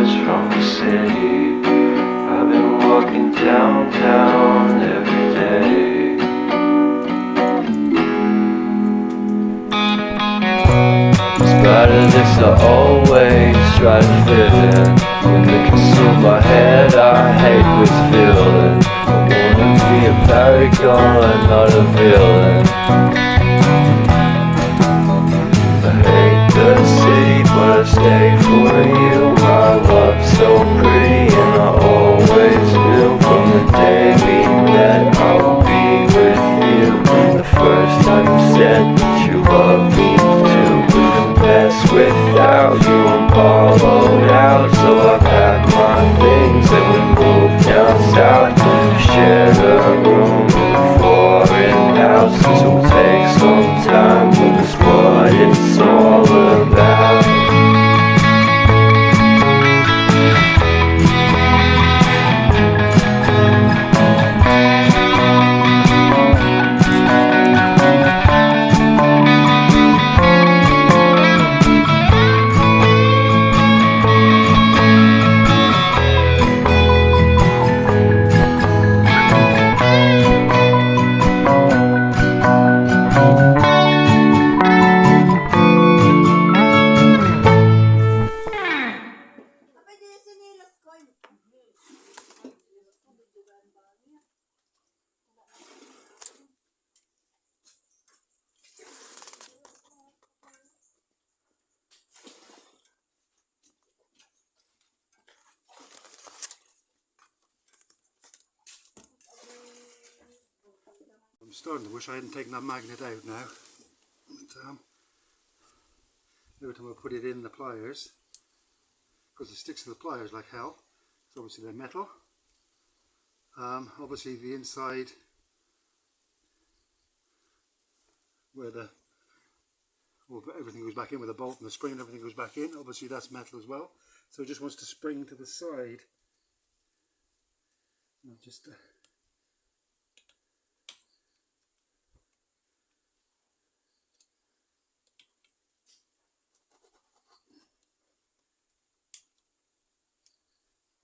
hours from the city. I've been walking downtown every day. Despite of this, I always try to fit in. When they consume my head, I hate this feeling. I wanna be a paragon, not a villain. I hate the city, but I stay for you. My love's so pretty, and I always knew from the day we met I will be with you. The first time you said that you love me too. Couldn't best without you, I'm hollowed out. So I packed my things and we moved down south. Shared a room in a foreign house. This will take some time, but it's what it's all about. I'm starting to wish I hadn't taken that magnet out now. But, every time I put it in the pliers, because it sticks to the pliers like hell, so obviously they're metal. Obviously the inside where everything goes back in with the bolt and the spring and everything goes back in, obviously that's metal as well. So it just wants to spring to the side. I'll just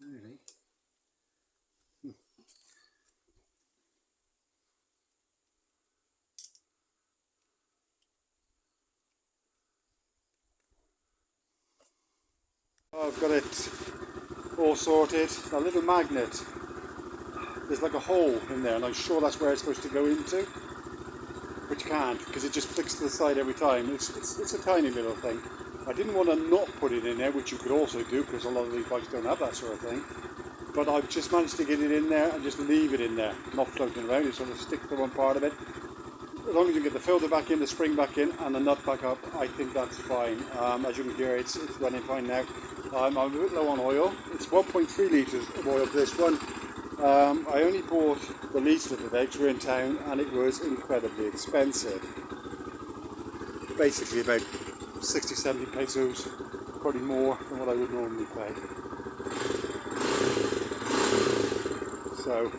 really. I've got it all sorted. A little magnet. There's like a hole in there, and I'm sure that's where it's supposed to go into, which can't because it just flicks to the side every time. It's a tiny little thing. I didn't want to not put it in there, which you could also do because a lot of these bikes don't have that sort of thing. But I've just managed to get it in there and just leave it in there, not floating around. It sort of sticks to one part of it. As long as you get the filter back in, the spring back in, and the nut back up, I think that's fine. As you can hear, it's running fine now. I'm a bit low on oil. It's 1.3 litres of oil for this one. I only bought the least of the bags. We're in town, and it was incredibly expensive. Basically about 60-70 pesos, probably more than what I would normally pay. So,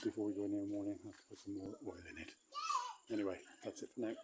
before we go in the morning, I have to put some more oil in it. Anyway, that's it for now.